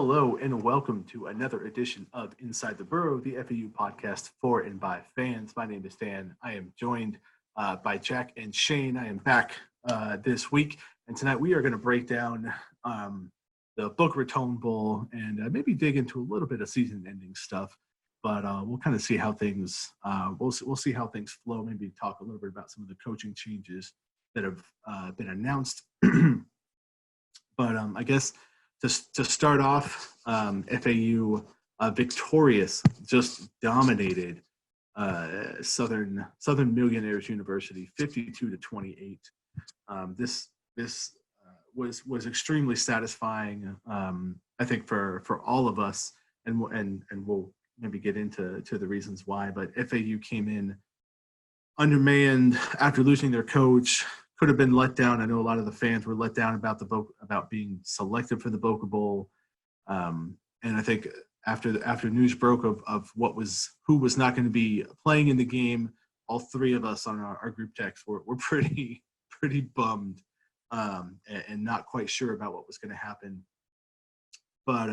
Hello and welcome to another edition of Inside the Burrow, the FAU podcast for and by fans. My name is Dan. I am joined by Jack and Shane. I am back this week, and tonight we are going to break down the Boca Raton Bowl and maybe dig into a little bit of season-ending stuff. But we'll kind of see how things we'll see how things flow. Maybe talk a little bit about some of the coaching changes that have been announced. But I guess to start off, FAU victorious, just dominated Southern Millionaires University, 52-28. This was extremely satisfying, I think, for all of us, and we'll maybe get into the reasons why. But FAU came in undermanned after losing their coach. Could have been let down. I know a lot of the fans were let down about being selected for the Boca Bowl, and I think after news broke of who was not going to be playing in the game, all three of us on our group text were pretty bummed and not quite sure about what was going to happen. But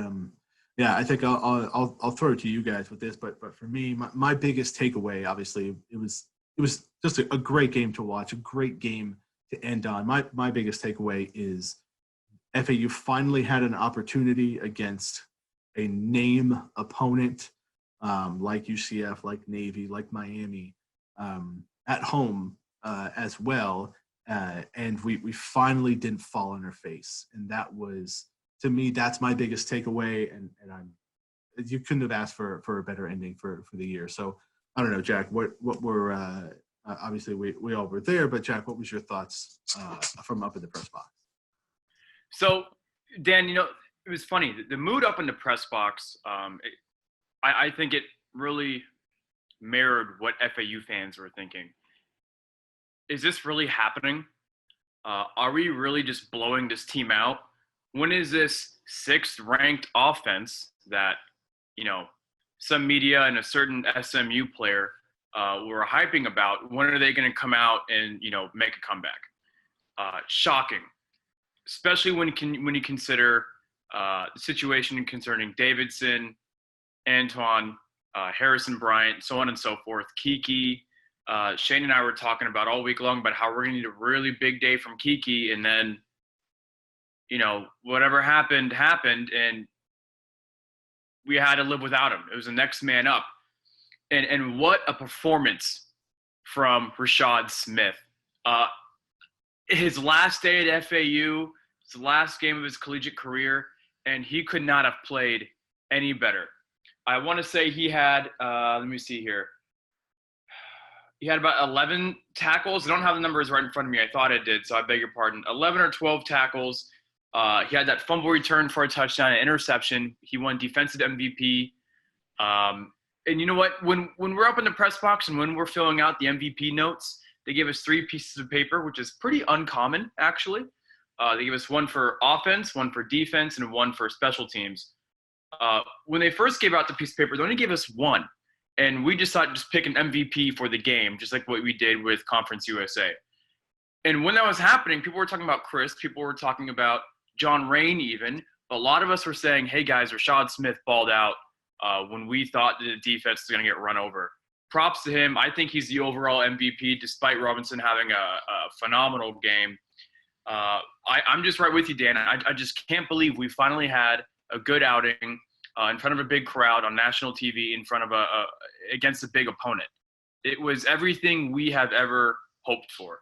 yeah, I think I'll throw it to you guys with this. But for me, my biggest takeaway, obviously, it was just a great game to watch, a great game to end on. My biggest takeaway is FAU finally had an opportunity against a name opponent like UCF, like Navy, like Miami, at home as well, and we finally didn't fall on our face, and that was, to me, that's my biggest takeaway, and you couldn't have asked for a better ending for the year. So I don't know, Jack, what were obviously, we all were there, but Jack, what was your thoughts from up in the press box? So, Dan, it was funny. The mood up in the press box, I think it really mirrored what FAU fans were thinking. Is this really happening? Are we really just blowing this team out? When is this sixth-ranked offense that, some media and a certain SMU player were hyping about, when are they going to come out and make a comeback? Shocking, especially when you consider the situation concerning Davidson, Antoine, Harrison Bryant, so on and so forth. Kiki, Shane and I were talking about all week long about how we're going to need a really big day from Kiki, and then whatever happened, and we had to live without him. It was the next man up. And what a performance from Rashad Smith. His last day at FAU, it's the last game of his collegiate career, and he could not have played any better. I want to say he had, let me see here. He had about 11 tackles. I don't have the numbers right in front of me. I thought I did, so I beg your pardon. 11 or 12 tackles. He had that fumble return for a touchdown, an interception. He won defensive MVP. And you know what? When we're up in the press box and when we're filling out the MVP notes, they give us 3 pieces of paper, which is pretty uncommon, actually. They give us one for offense, one for defense, and one for special teams. When they first gave out the piece of paper, they only gave us one. And we just thought just pick an MVP for the game, just like what we did with Conference USA. And when that was happening, people were talking about Chris. People were talking about John Rain even. A lot of us were saying, hey, guys, Rashad Smith balled out when we thought the defense was going to get run over. Props to him. I think he's the overall MVP, despite Robinson having a phenomenal game. I'm just right with you, Dan. I just can't believe we finally had a good outing in front of a big crowd on national TV, in front of against a big opponent. It was everything we have ever hoped for.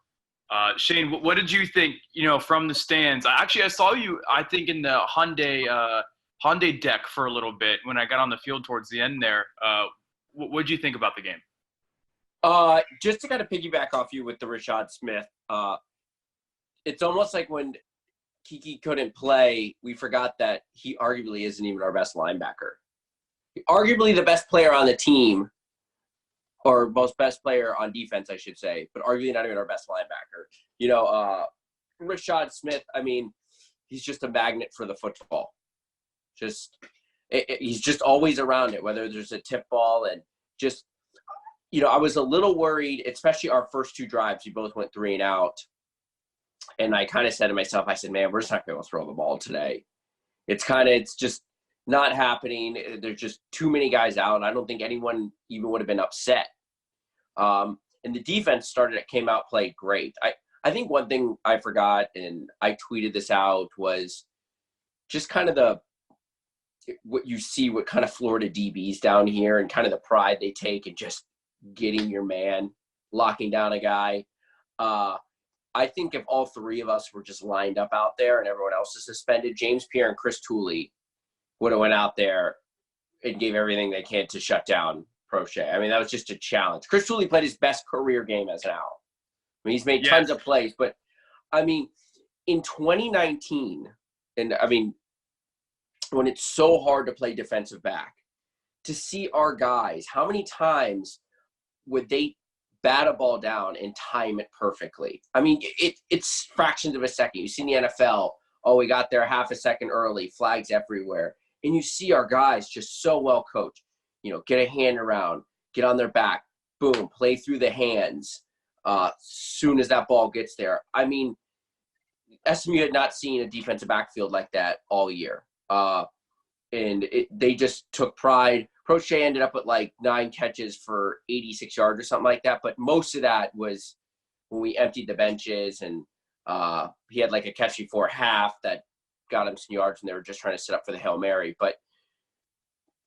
Shane, what did you think, from the stands? I saw you, I think, in the Hyundai deck for a little bit when I got on the field towards the end there. What did you think about the game? Just to kind of piggyback off you with the Rashad Smith, it's almost like when Kiki couldn't play, we forgot that he arguably isn't even our best linebacker. Arguably the best player on the team, or most best player on defense, I should say, but arguably not even our best linebacker. Rashad Smith, he's just a magnet for the football. He's just always around it, whether there's a tip ball and just, I was a little worried, especially our first 2 drives. We both went 3 and out. And I kind of said to myself, I said, man, we're just not going to throw the ball today. It's just not happening. There's just too many guys out, and I don't think anyone even would have been upset. And the defense came out, played great. I think one thing I forgot, and I tweeted this out, was just kind of what you see with kind of Florida DBs down here and kind of the pride they take in just getting your man, locking down a guy. I think if all three of us were just lined up out there and everyone else is suspended, James Pierre and Chris Tooley would have went out there and gave everything they can to shut down Prochet. I mean, that was just a challenge. Chris Tooley played his best career game as an Owl. I mean, he's made tons of plays, but I mean, in 2019, and I mean, when it's so hard to play defensive back, to see our guys, how many times would they bat a ball down and time it perfectly? I mean, it's fractions of a second. You see in the NFL, oh, we got there half a second early, flags everywhere. And you see our guys just so well coached. You know, get a hand around, get on their back, boom, play through the hands soon as that ball gets there. I mean, SMU had not seen a defensive backfield like that all year. And they just took pride. Prochet ended up with like 9 catches for 86 yards or something like that. But most of that was when we emptied the benches, and he had like a catch before half that got him some yards, and they were just trying to set up for the Hail Mary. But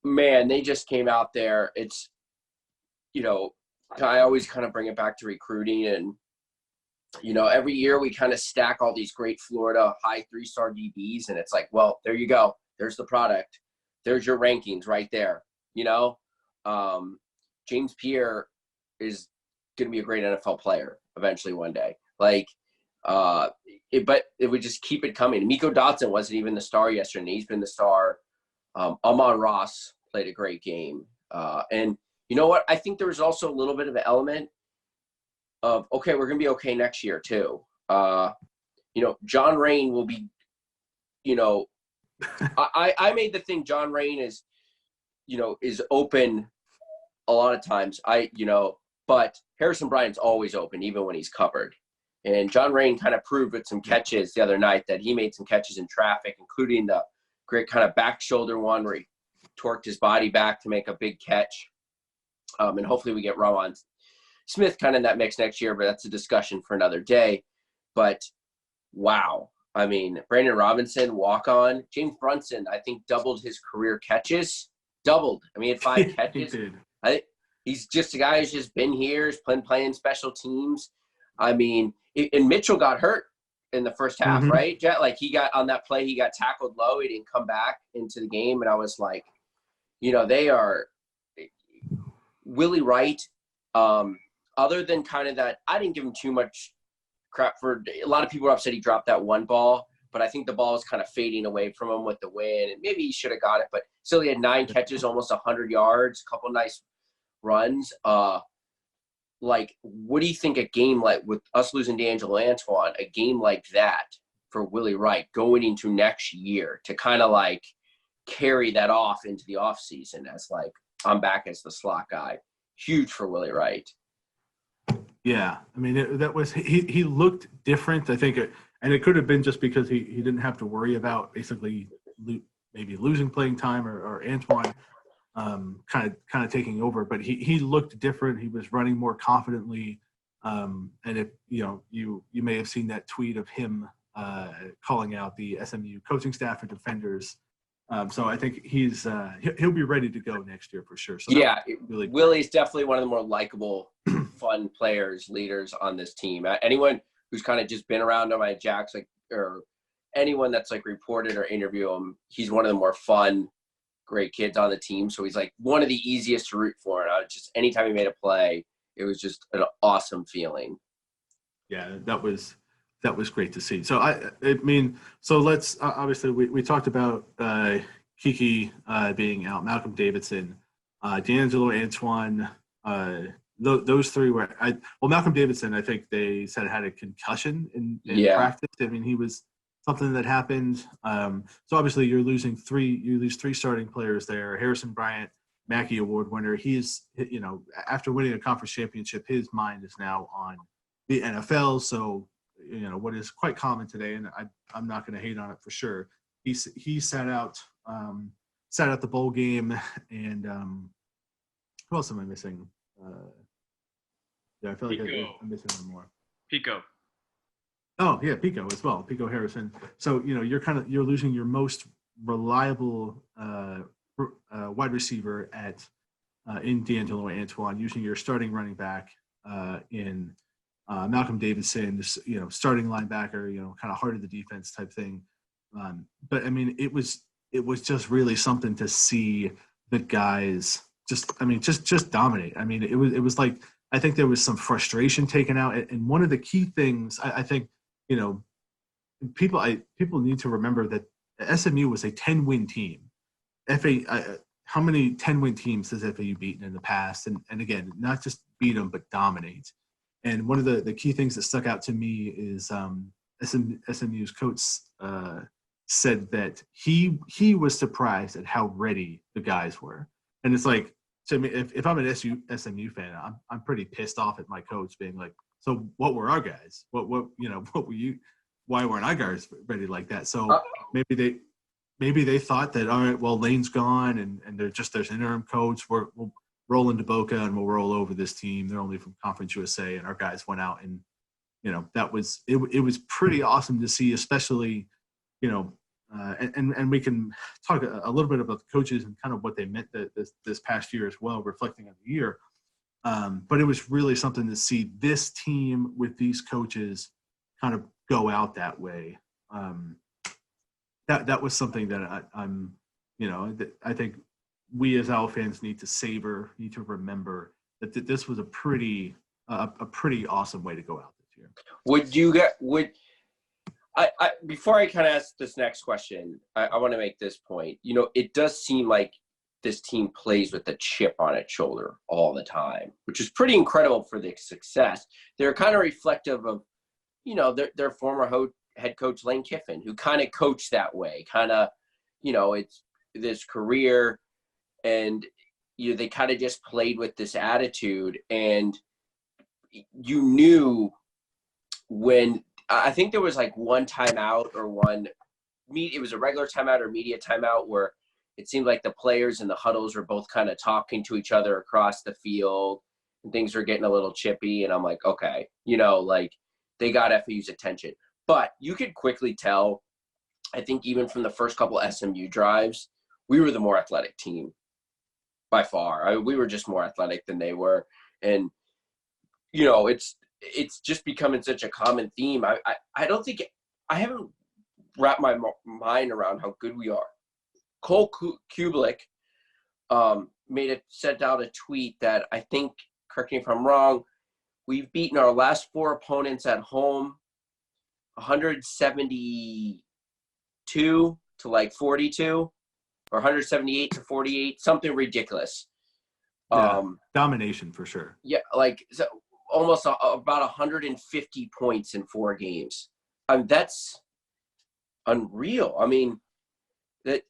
man, they just came out there. It's, you know, I always kind of bring it back to recruiting, and, you know, every year we kind of stack all these great Florida high 3-star DBs, and it's like, well, there you go. There's the product. There's your rankings right there. You know, James Pierre is going to be a great NFL player eventually one day. Like, but it would just keep it coming. Miko Dotson wasn't even the star yesterday. He's been the star. Amon-Ross played a great game. And you know what? I think there was also a little bit of an element of, okay, we're going to be okay next year too. You know, John Rain will be, you know, I made the thing John Rain is, you know, is open a lot of times. But Harrison Bryant's always open, even when he's covered. And John Rain kind of proved with some catches the other night that he made some catches in traffic, including the great kind of back shoulder one where he torqued his body back to make a big catch. And hopefully we get Rowan Smith kind of in that mix next year, but that's a discussion for another day. But wow. I mean, Brandon Robinson, walk-on. James Brunson, I think, doubled his career catches. Doubled. I mean, he had 5 catches. He did. He's just a guy who's just been here, he's playing special teams. I mean, and Mitchell got hurt in the first half, right, Jet? Like, he got on that play, he got tackled low. He didn't come back into the game. And I was like, you know, they are Willie Wright. Other than kind of that, I didn't give him too much crap for – a lot of people were upset he dropped that one ball. But I think the ball was kind of fading away from him with the wind, and maybe he should have got it. But still, he had 9 catches, almost 100 yards, a couple nice runs. Like, what do you think a game like, with us losing D'Angelo Antoine, a game like that for Willie Wright going into next year to kind of like carry that off into the offseason as like, I'm back as the slot guy? Huge for Willie Wright. Yeah, I mean, that was he looked different. I think and it could have been just because he didn't have to worry about basically maybe losing playing time or Antoine kind of taking over. But he looked different. He was running more confidently. And if you may have seen that tweet of him calling out the SMU coaching staff and defenders. So I think he'll be ready to go next year for sure. So yeah, really Willie's definitely one of the more likable, fun players, leaders on this team. Anyone who's kind of just been around him at Jack's, like, or anyone that's like reported or interviewed him, he's one of the more fun, great kids on the team. So he's like one of the easiest to root for. And just anytime he made a play, it was just an awesome feeling. Yeah, that was great to see. So I mean, so let's obviously we talked about Kiki being out, Malcolm Davidson, D'Angelo Antoine. Those three were Malcolm Davidson, I think they said had a concussion in practice. I mean, he was something that happened. So obviously you lose 3 starting players there. Harrison Bryant, Mackey Award winner. He's, after winning a conference championship, his mind is now on the NFL. So, what is quite common today, and I'm not going to hate on it for sure. He sat out sat out the bowl game, and who else am I missing? Yeah, I feel like I'm missing one more. Pico. Oh yeah, Pico as well. Pico Harrison. So you're losing your most reliable wide receiver in D'Angelo Antoine, using your starting running back in Malcolm Davidson, starting linebacker, kind of heart of the defense type thing. But I mean, it was just really something to see the guys just dominate. I mean, it was like, I think there was some frustration taken out, and one of the key things I think, people need to remember that SMU was a 10-win team. How many 10-win teams has FAU beaten in the past? And again, not just beat them, but dominate. And one of the key things that stuck out to me is SMU's coach said that he was surprised at how ready the guys were. And it's like, so I mean, if I'm an SMU fan, I'm pretty pissed off at my coach being like, so what were our guys? What were you? Why weren't our guys ready like that? So maybe they thought that, all right, well, Lane's gone and there's interim coach. We'll roll into Boca and we'll roll over this team. They're only from Conference USA, and our guys went out and that was it was pretty awesome to see, especially and we can talk a little bit about the coaches and kind of what they meant this past year as well, reflecting on the year. But it was really something to see this team with these coaches kind of go out that way. That was something that I think we as Owl fans need to remember that this was a pretty awesome way to go out this year. Before I kind of ask this next question, I want to make this point. It does seem like this team plays with a chip on its shoulder all the time, which is pretty incredible for the success. They're kind of reflective of, their former head coach Lane Kiffin, who kind of coached that way, it's this career, and they kind of just played with this attitude. And you knew when, I think there was like one timeout or it was a regular timeout or media timeout where it seemed like the players and the huddles were both kind of talking to each other across the field, and things were getting a little chippy. And I'm like, okay, they got FAU's attention. But you could quickly tell, I think even from the first couple SMU drives, we were the more athletic team by far. We were just more athletic than they were. And, it's just becoming such a common theme. I don't think I haven't wrapped my mind around how good we are. Cole Kublik sent out a tweet that I think, correct me if I'm wrong, we've beaten our last 4 opponents at home 172 to like 42, or 178 to 48, something ridiculous. Domination for sure. Yeah, so almost about 150 points in 4 games. That's unreal. I mean, that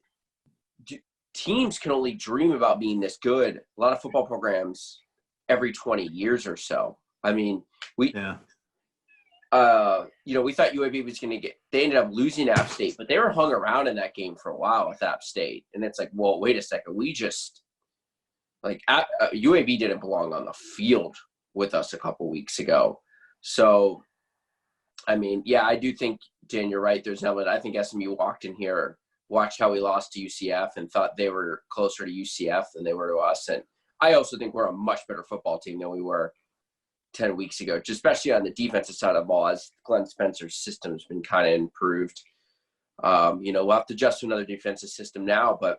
teams can only dream about being this good. A lot of football programs every 20 years or so. I mean, we thought UAB was going to they ended up losing App State, but they were hung around in that game for a while with App State. And it's like, well, wait a second. We just, UAB didn't belong on the field with us a couple weeks ago. So, I mean, yeah, I do think, Dan, you're right. There's no, I think SMU walked in here, watched how we lost to UCF, and thought they were closer to UCF than they were to us. And I also think we're a much better football team than we were 10 weeks ago, especially on the defensive side of the ball, as Glenn Spencer's system has been kind of improved. We'll have to adjust to another defensive system now, but,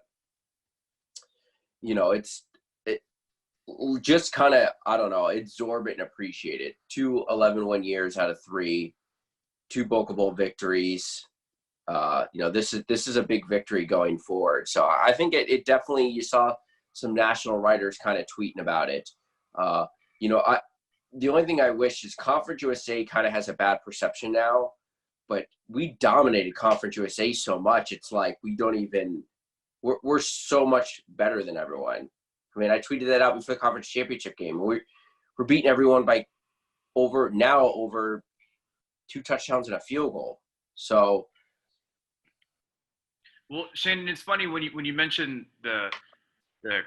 it's just kind of, I don't know, absorb it and appreciate it. 2 11-win years out of 3, 2 Boca Bowl victories. This is a big victory going forward. So I think it definitely, you saw some national writers kind of tweeting about it. The only thing I wish is Conference USA kind of has a bad perception now, but we dominated Conference USA so much. It's like we're so much better than everyone. I mean, I tweeted that out before the conference championship game. We're beating everyone by over 2 touchdowns and a field goal. So, Well, Shannon, it's funny when you mention the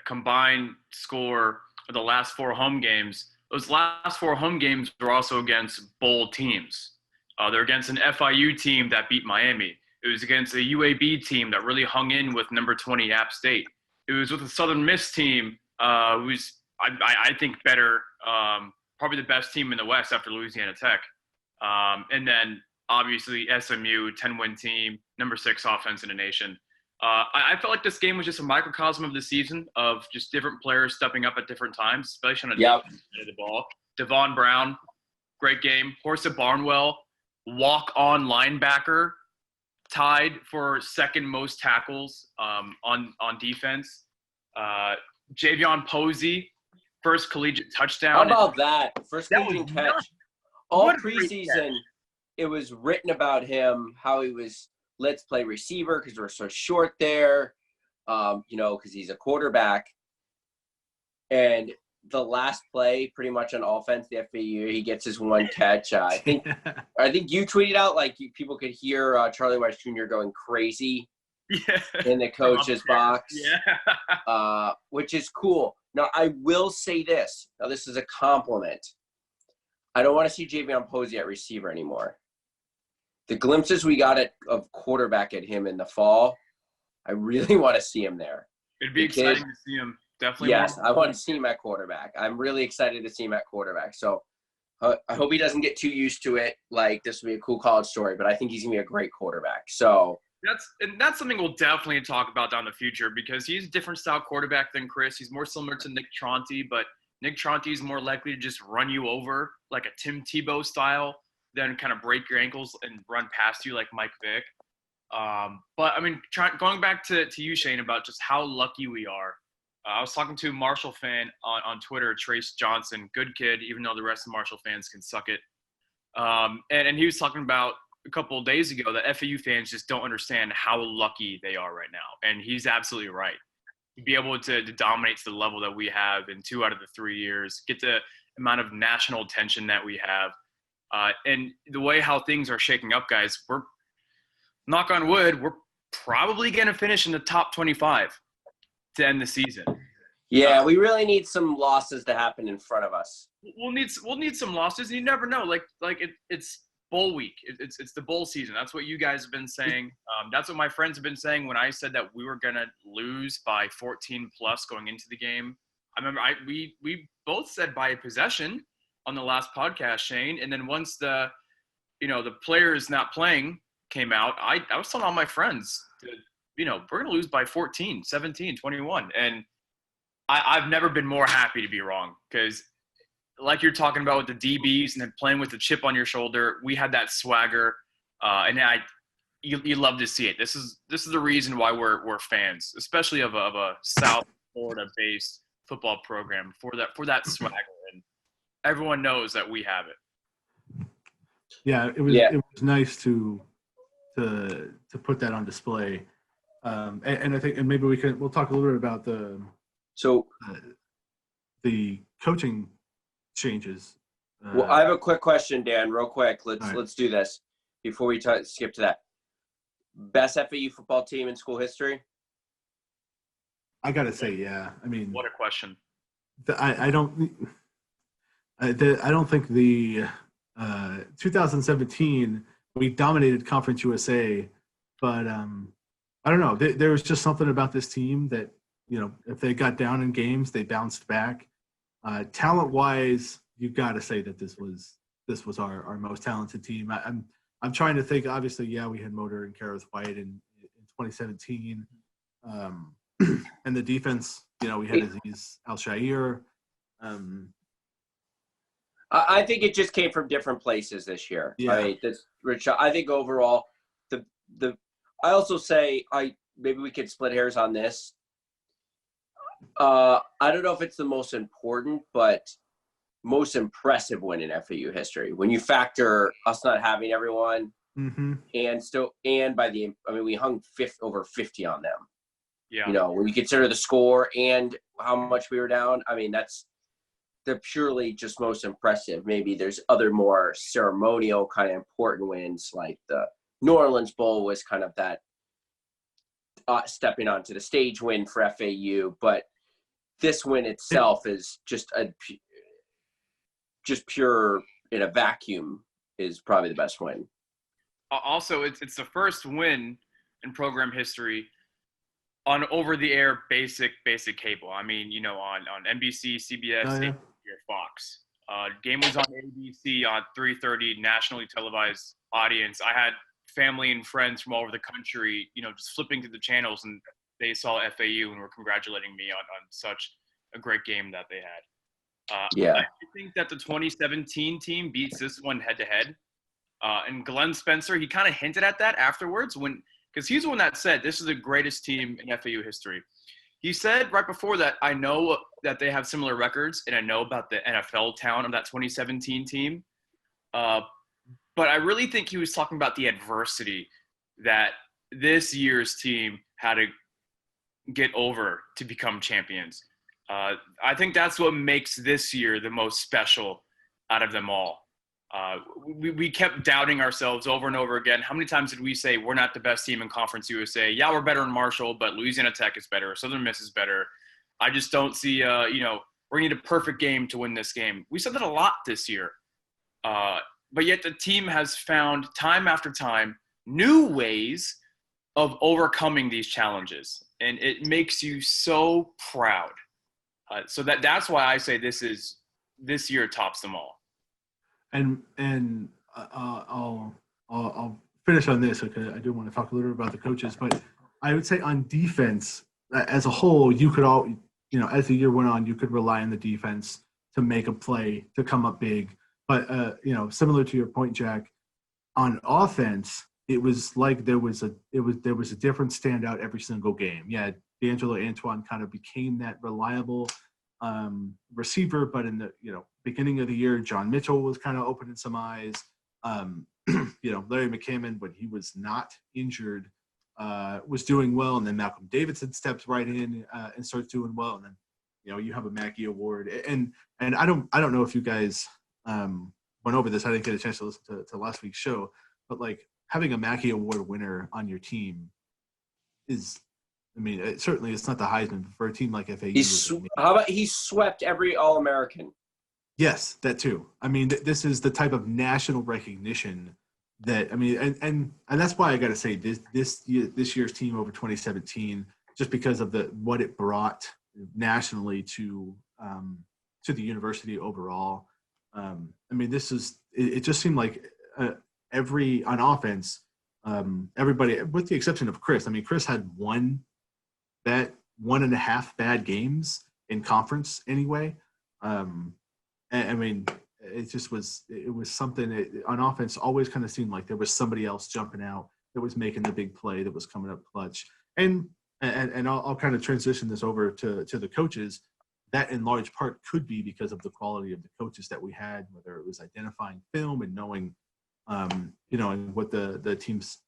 combined score of the last 4 home games. Those last 4 home games were also against bowl teams. They're against an FIU team that beat Miami. It was against a UAB team that really hung in with number 20 App State. It was with a Southern Miss team who's, I think, better, probably the best team in the West after Louisiana Tech. And then, obviously, SMU, 10-win team, number 6 offense in the nation. I felt like this game was just a microcosm of the season of just different players stepping up at different times, especially on the defensive side of the ball. Devon Brown, great game. Horsa Barnwell, walk-on linebacker, tied for second most tackles on defense. Javion Posey, first collegiate touchdown. How about that? First collegiate catch. All preseason, it was written about him, how he was, let's play receiver because we're so short there, because he's a quarterback. And the last play, pretty much on offense, the FAU, he gets his one catch. I think you tweeted out, like, people could hear Charlie Weis Jr. going crazy in the coach's box, which is cool. Now, I will say this. Now, this is a compliment. I don't want to see Javion Posey at receiver anymore. The glimpses we got of quarterback at him in the fall, I really want to see him there. It'd be exciting to see him. Definitely. Yes, I want to see him at quarterback. I'm really excited to see him at quarterback. So I hope he doesn't get too used to it. Like, this will be a cool college story, but I think he's going to be a great quarterback. So that's something we'll definitely talk about down the future because he's a different style quarterback than Chris. He's more similar to Nick Tronti, but Nick Tronti is more likely to just run you over like a Tim Tebow style than kind of break your ankles and run past you like Mike Vick. But, I mean, going back to you, Shane, about just how lucky we are. I was talking to a Marshall fan on Twitter, Trace Johnson, good kid, even though the rest of Marshall fans can suck it. And he was talking about a couple of days ago that FAU fans just don't understand how lucky they are right now. And he's absolutely right. To be able to dominate to the level that we have in 2 out of the 3 years, get the amount of national attention that we have, and the way how things are shaking up, guys, we're, knock on wood, we're probably going to finish in the top 25 to end the season. Yeah, we really need some losses to happen in front of us. We'll need some losses, and you never know. It's bowl week. It's the bowl season. That's what you guys have been saying. That's what my friends have been saying when I said that we were gonna lose by 14 plus going into the game. I remember we both said by a possession on the last podcast, Shane. And then once the players not playing came out, I was telling all my friends, we're going to lose by 14, 17, 21. And I've never been more happy to be wrong because like you're talking about with the DBs and then playing with the chip on your shoulder, we had that swagger. And you love to see it. This is the reason why we're fans, especially of a South Florida based football program for that swagger. And everyone knows that we have it. Yeah, it was nice to put that on display. And I think, and maybe we'll talk a little bit about the coaching changes. Well, I have a quick question, Dan, real quick. Let's do this before we skip to that. Best FAU football team in school history? I gotta say, yeah. I mean, what a question. I don't think the 2017 we dominated Conference USA, but I don't know. There was just something about this team that, if they got down in games, they bounced back. Talent-wise, you've got to say that this was our most talented team. I'm trying to think. Obviously, yeah, we had Motor and Kareth White in 2017, and the defense. We had Aziz Al-Shair. I think it just came from different places this year. Yeah. I mean, Rich. I think overall, I also say maybe we could split hairs on this. I don't know if it's the most important, but most impressive win in FAU history. When you factor us not having everyone, and by we hung over 50 on them. Yeah. When you consider the score and how much we were down, I mean they're purely just most impressive. Maybe there's other more ceremonial kind of important wins, like the New Orleans Bowl was kind of that. stepping onto the stage win for FAU, but this win itself is just pure in a vacuum is probably the best win. Also, it's the first win in program history on over-the-air basic cable. I mean, on NBC, CBS, yeah. Fox. Game was on ABC on 3:30, nationally televised audience. I had family and friends from all over the country, just flipping through the channels, and they saw FAU and were congratulating me on such a great game that they had. Yeah. I think that the 2017 team beats this one head-to-head. And Glenn Spencer, he kind of hinted at that afterwards because he's the one that said this is the greatest team in FAU history. He said right before that, I know that they have similar records, and I know about the NFL talent of that 2017 team. But I really think he was talking about the adversity that this year's team had to get over to become champions. I think that's what makes this year the most special out of them all. We kept doubting ourselves over and over again. How many times did we say we're not the best team in Conference USA? Yeah, we're better in Marshall, but Louisiana Tech is better. Southern Miss is better. I just don't see, we're going to need a perfect game to win this game. We said that a lot this year. But yet the team has found time after time new ways of overcoming these challenges. And it makes you so proud. So that's why I say this year tops them all. And I'll finish on this because I do want to talk a little bit about the coaches, but I would say on defense as a whole, you could as the year went on, you could rely on the defense to make a play, to come up big. But similar to your point, Jack, on offense, it was like there was a different standout every single game. Yeah, D'Angelo Antoine kind of became that reliable receiver, but in the beginning of the year, John Mitchell was kind of opening some eyes. Larry McCammon, when he was not injured, was doing well, and then Malcolm Davidson steps right in and starts doing well, and then you have a Mackey Award, and I don't know if you guys went over this. I didn't get a chance to listen to last week's show, but like having a Mackey Award winner on your team is. I mean, certainly it's not the Heisman for a team like FAU. How about he swept every All-American? Yes, that too. I mean, this is the type of national recognition that and that's why I got to say this year's team over 2017, just because of what it brought nationally to the university overall. It just seemed like on offense, everybody, with the exception of Chris. I mean, Chris had 1.5 bad games in conference anyway. It was something on offense always kind of seemed like there was somebody else jumping out that was making the big play, that was coming up clutch. And I'll kind of transition this over to the coaches. That in large part could be because of the quality of the coaches that we had, whether it was identifying film and knowing, and what the team's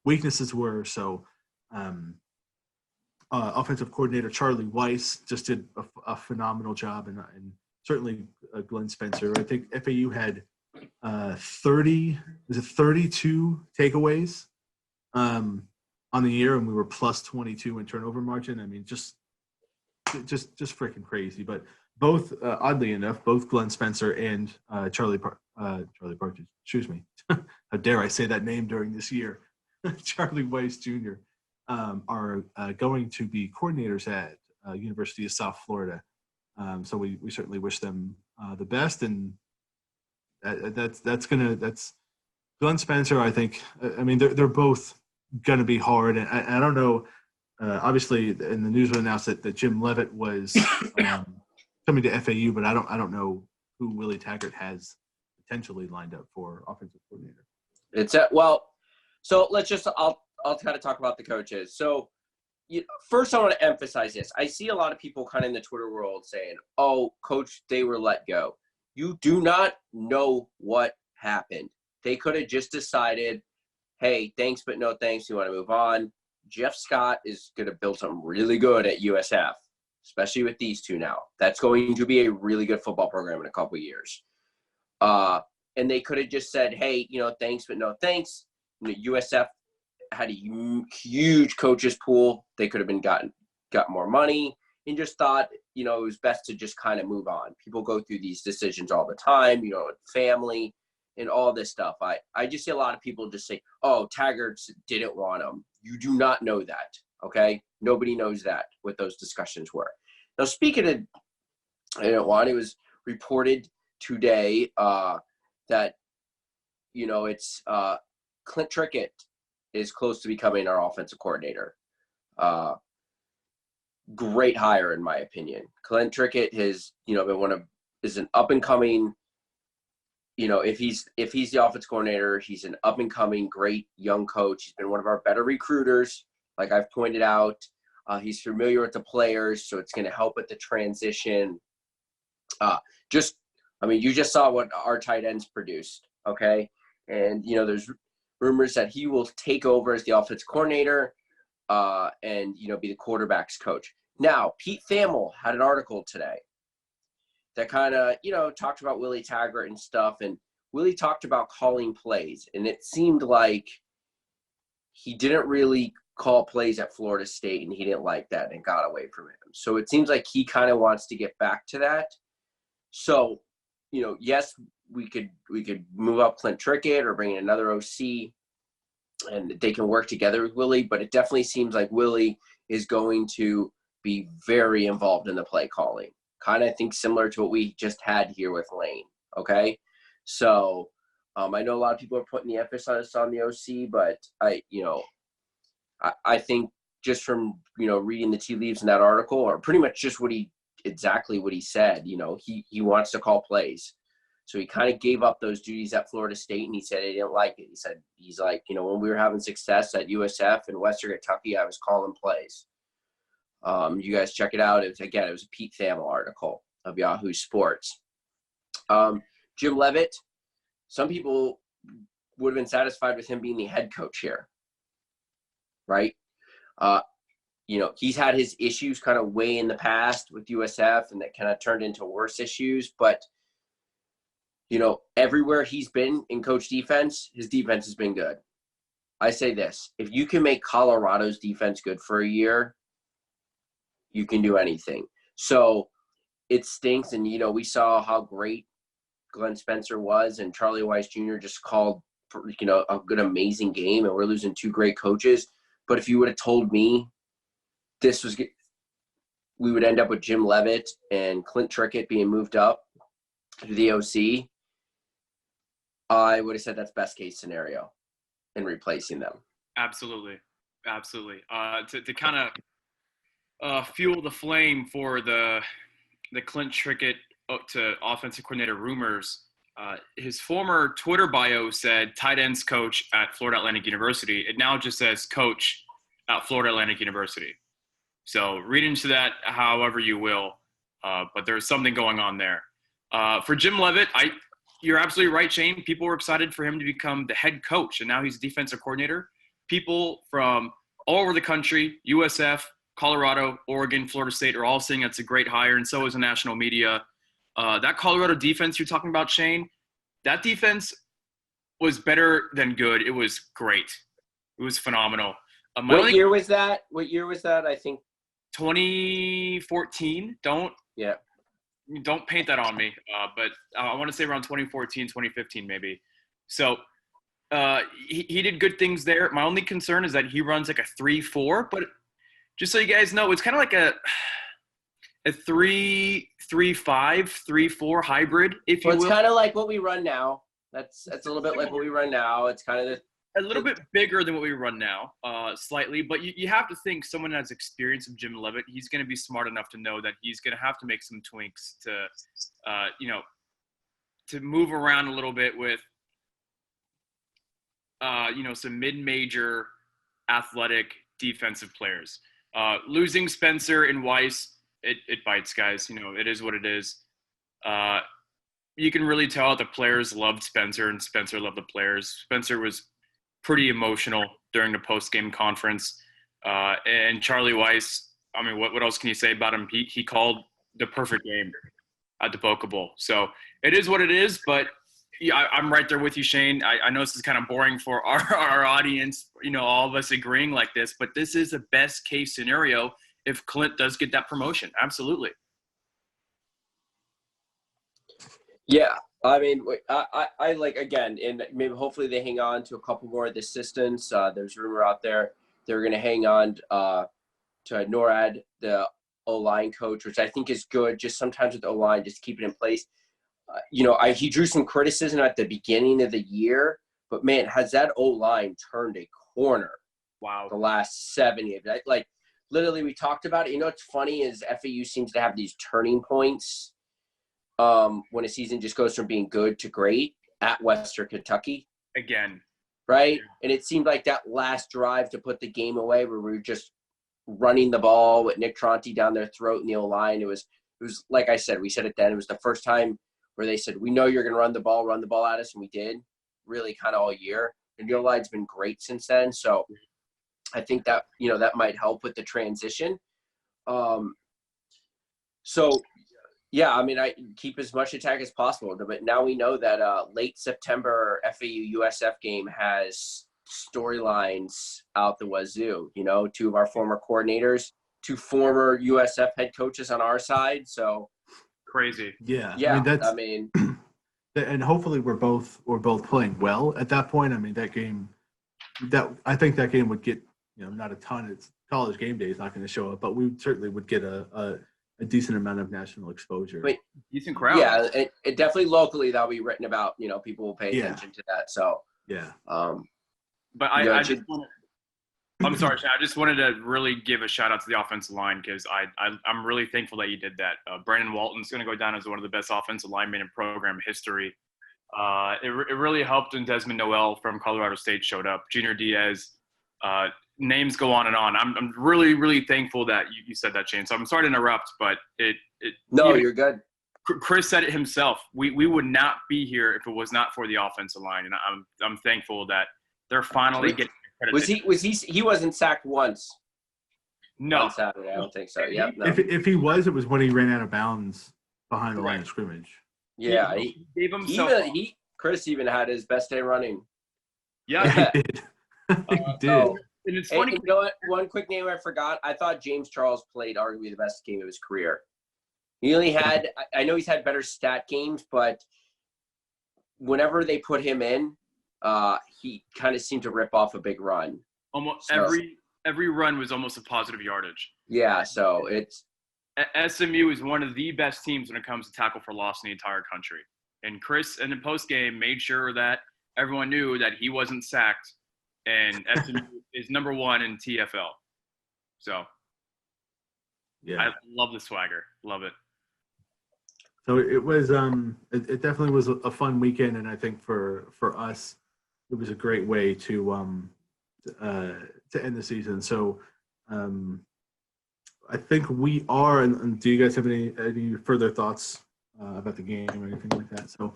weaknesses were. So, offensive coordinator Charlie Weis just did a phenomenal job, and certainly Glenn Spencer. I think FAU had 32 takeaways on the year, and we were plus 22 in turnover margin. I mean, just freaking crazy. But both, oddly enough, both Glenn Spencer and Charlie Partridge. Excuse me. How dare I say that name during this year? Charlie Weis Jr. Are going to be coordinators at University of South Florida. So we certainly wish them the best, and that's Glenn Spencer. I think. I mean, they're both going to be hard, and I don't know. Obviously, in the news was announced that Jim Leavitt was coming to FAU, but I don't know who Willie Taggart has potentially lined up for offensive coordinator. So let's just I'll kind of talk about the coaches. So first I want to emphasize this. I see a lot of people kind of in the Twitter world saying, oh, coach, they were let go. You do not know what happened. They could have just decided, hey, thanks, but no thanks. You want to move on. Jeff Scott is going to build something really good at USF, especially with these two now. That's going to be a really good football program in a couple of years. And they could have just said, hey, thanks, but no thanks. USF had a huge coaches pool. They could have got more money, and just thought, it was best to just kind of move on. People go through these decisions all the time, family and all this stuff. I just see a lot of people just say, oh, Taggart didn't want him. You do not know that, okay? Nobody knows that, what those discussions were. Now, speaking of didn't want, it was reported today that, it's Clint Trickett is close to becoming our offensive coordinator. Great hire, in my opinion. Clint Trickett has, been is an up and coming, if he's the offensive coordinator, he's an up and coming great young coach. He's been one of our better recruiters, like I've pointed out. He's familiar with the players, so it's going to help with the transition. You just saw what our tight ends produced, okay? And, there's rumors that he will take over as the offensive coordinator and, be the quarterback's coach. Now, Pete Thamel had an article today that kind of, talked about Willie Taggart and stuff. And Willie talked about calling plays. And it seemed like he didn't really call plays at Florida State, and he didn't like that and got away from him. So it seems like he kind of wants to get back to that. So, yes, we could move up Clint Trickett or bring in another OC, and they can work together with Willie. But it definitely seems like Willie is going to be very involved in the play calling. Kind of think similar to what we just had here with Lane. Okay. So I know a lot of people are putting the emphasis on the OC, but I think just from, reading the tea leaves in that article, or pretty much just exactly what he said, he wants to call plays. So he kind of gave up those duties at Florida State, and he said he didn't like it. He's like, when we were having success at USF and Western Kentucky, I was calling plays. You guys check it out. It was a Pete Thamel article of Yahoo Sports. Jim Leavitt, some people would have been satisfied with him being the head coach here, right? He's had his issues kind of way in the past with USF, and that kind of turned into worse issues. But, everywhere he's been in coach defense, his defense has been good. I say this, if you can make Colorado's defense good for a year, you can do anything. So it stinks. And, we saw how great Glenn Spencer was, and Charlie Weis Jr. just called, a good, amazing game, and we're losing two great coaches. But if you would have told me we would end up with Jim Leavitt and Clint Trickett being moved up to the OC, I would have said that's best case scenario in replacing them. Absolutely. To kind of fuel the flame for the Clint Trickett to offensive coordinator rumors, his former Twitter bio said tight ends coach at Florida Atlantic University. It now just says coach at Florida Atlantic University. So read into that however you will, but there's something going on there. For Jim Leavitt, you're absolutely right, Shane. People were excited for him to become the head coach, and now he's a defensive coordinator. People from all over the country, USF, Colorado, Oregon, Florida State, are all saying that's a great hire, and so is the national media. That Colorado defense you're talking about, Shane, that defense was better than good. It was great. It was phenomenal. What year was that? I think 2014. Don't paint that on me. But I want to say around 2014, 2015 maybe. So he did good things there. My only concern is that he runs like a 3-4, but just so you guys know, it's kind of like a 3-5, 3-4 hybrid, if you will. It's kind of like what we run now. That's a little bit like what we run now. It's kind of a little bit bigger than what we run now, slightly. But you have to think someone that has experience of Jim Leavitt, he's going to be smart enough to know that he's going to have to make some tweaks to, to move around a little bit with, some mid-major athletic defensive players. Losing Spencer and Weis, it bites, guys. It is what it is. You can really tell the players loved Spencer, and Spencer loved the players. Spencer was pretty emotional during the post-game conference. And Charlie Weis, what else can you say about him? He called the perfect game at the Boca Bowl. So it is what it is, but Yeah, I'm right there with you, Shane. I know this is kind of boring for our audience, all of us agreeing like this, but this is the best case scenario if Clint does get that promotion. Absolutely. Yeah. I mean, I like, again, and maybe hopefully they hang on to a couple more of the assistants. There's rumor out there they're going to hang on to NORAD, the O-line coach, which I think is good. Just sometimes with the O-line, just keep it in place. He drew some criticism at the beginning of the year, but man, has that O-line turned a corner? Wow. The last 7 years. Like, literally, we talked about it. What's funny is FAU seems to have these turning points when a season just goes from being good to great at Western Kentucky. Again. Right? And it seemed like that last drive to put the game away where we were just running the ball with Nick Tronti down their throat in the O-line. It was like I said, we said it then, it was the first time where they said, we know you're going to run the ball at us, and we did, really kind of all year. And the O-line's been great since then. So I think that, that might help with the transition. Yeah, I mean, I keep as much attack as possible. But now we know that late September FAU-USF game has storylines out the wazoo. 2 of our former coordinators, 2 former USF head coaches on our side. So crazy. Yeah. I mean, and hopefully we're both playing well at that point. I mean, I think that game would get, not a ton. It's College Game Day is not going to show up, but we certainly would get a decent amount of national exposure. But, decent crowd. Yeah, it definitely locally that'll be written about. People will pay attention to that. So yeah. But I just want to. I'm sorry, Shane. I just wanted to really give a shout out to the offensive line because I'm really thankful that you did that. Brandon Walton's going to go down as one of the best offensive linemen in program history. It really helped when Desmond Noel from Colorado State showed up. Junior Diaz. Names go on and on. I'm really, really thankful that you said that, Shane. So I'm sorry to interrupt, but you're good. Chris said it himself. We would not be here if it was not for the offensive line, and I'm thankful that they're finally getting credit. He wasn't sacked once? No. On Saturday, I don't think so. Yeah. No. If he was, it was when he ran out of bounds behind the line of scrimmage. Yeah, he gave himself. Chris even had his best day running. Yeah, he did. He did. And it's funny. You know what? One quick name I forgot. I thought James Charles played arguably the best game of his career. He only had – I know he's had better stat games, but whenever they put him in, he kind of seemed to rip off a big run. Almost every run was almost a positive yardage. Yeah, so it's – SMU is one of the best teams when it comes to tackle for loss in the entire country. And Chris, in the postgame, made sure that everyone knew that he wasn't sacked. And SMU is number 1 in TFL. So, yeah, I love the swagger. Love it. So it was it definitely was a fun weekend, and I think for us, it was a great way to end the season. So I think we are. And do you guys have any further thoughts about the game or anything like that? So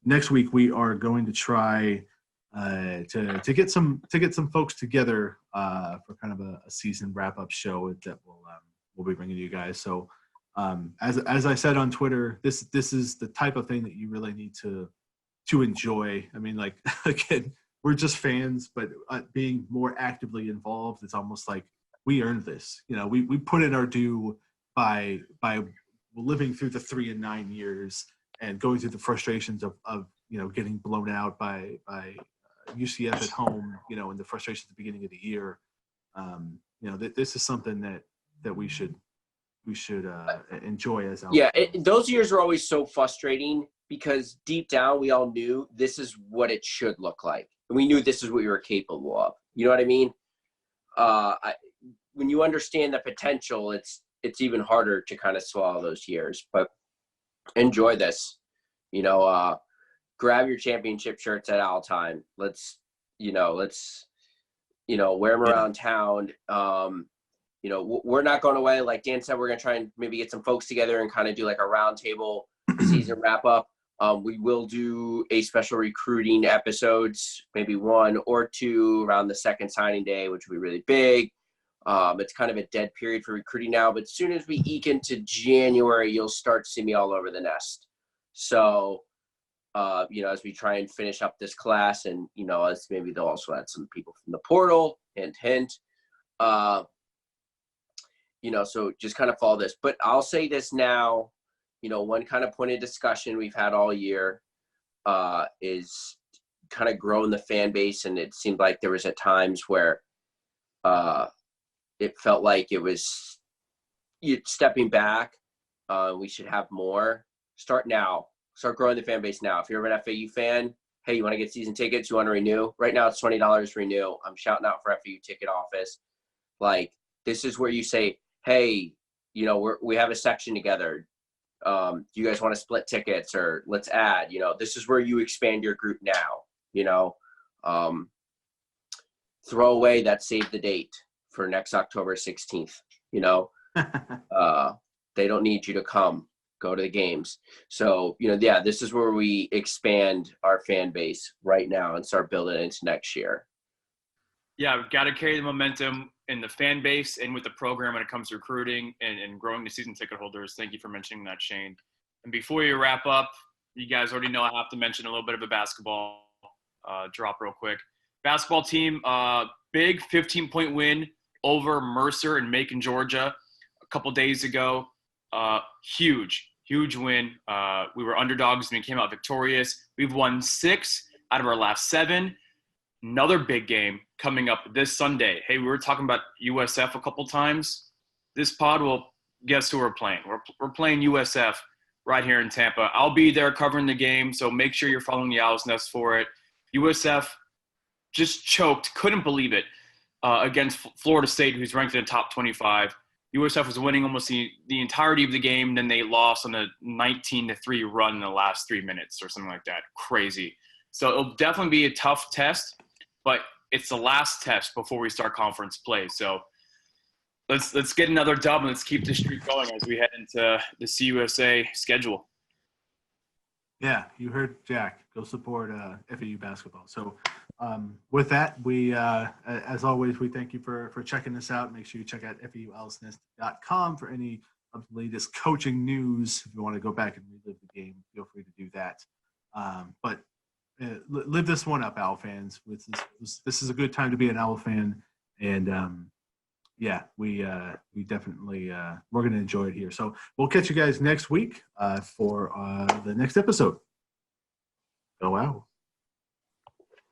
next week we are going to try. To get some folks together for kind of a season wrap up show that we'll be bringing to you guys. So as I said on Twitter, this is the type of thing that you really need to enjoy. I mean, like, again, we're just fans, but being more actively involved, it's almost like we earned this. We put in our due by living through the 3 and 9 years and going through the frustrations of getting blown out by UCF at home, and the frustration at the beginning of the year. This is something that we should enjoy as our those years are always so frustrating because deep down we all knew this is what it should look like. We knew this is what we were capable of. You know what I mean? When you understand the potential, it's even harder to kind of swallow those years. But enjoy this. Grab your championship shirts at all time. Let's wear them around town. We're not going away. Like Dan said, we're going to try and maybe get some folks together and kind of do like a round table season wrap up. We will do a special recruiting episodes, maybe 1 or 2 around the second signing day, which will be really big. It's kind of a dead period for recruiting now, but as soon as we eke into January, you'll start to see me all over the nest. So, as we try and finish up this class, and, as maybe they'll also add some people from the portal, hint. So just kind of follow this. But I'll say this now, one kind of point of discussion we've had all year is kind of growing the fan base. And it seemed like there was at times where it felt like it was stepping back. We should have more. Start now. Start growing the fan base now. If you're an FAU fan, hey, you want to get season tickets? You want to renew? Right now it's $20 renew. I'm shouting out for FAU Ticket Office. Like, this is where you say, hey, we have a section together. Do you guys want to split tickets, or let's add? This is where you expand your group now. Throw away that save the date for next October 16th. They don't need you to come. Go to the games. So, this is where we expand our fan base right now and start building it into next year. Yeah, we've got to carry the momentum in the fan base and with the program when it comes to recruiting and growing the season ticket holders. Thank you for mentioning that, Shane. And before you wrap up, you guys already know I have to mention a little bit of a basketball drop real quick. Basketball team, big 15-point win over Mercer in Macon, Georgia a couple days ago. Huge win. We were underdogs and we came out victorious. We've won 6 out of our last 7. Another big game coming up this Sunday. Hey, we were talking about USF a couple times. This pod will guess who we're playing. We're playing USF right here in Tampa. I'll be there covering the game, so make sure you're following the Owl's Nest for it. USF just choked, couldn't believe it, against Florida State, who's ranked in the top 25. USF was winning almost the entirety of the game. Then they lost on a 19-3 run in the last 3 minutes or something like that. Crazy. So it'll definitely be a tough test, but it's the last test before we start conference play. So let's get another dub and let's keep this streak going as we head into the CUSA schedule. Yeah, you heard Jack. Go support FAU basketball. So with that, we, as always, we thank you for checking us out. Make sure you check out FAUOwlsNest.com for any of the latest coaching news. If you want to go back and relive the game, feel free to do that. But live this one up, Owl fans. This is a good time to be an Owl fan. And, we definitely we're going to enjoy it here. So we'll catch you guys next week for the next episode. Go Owl.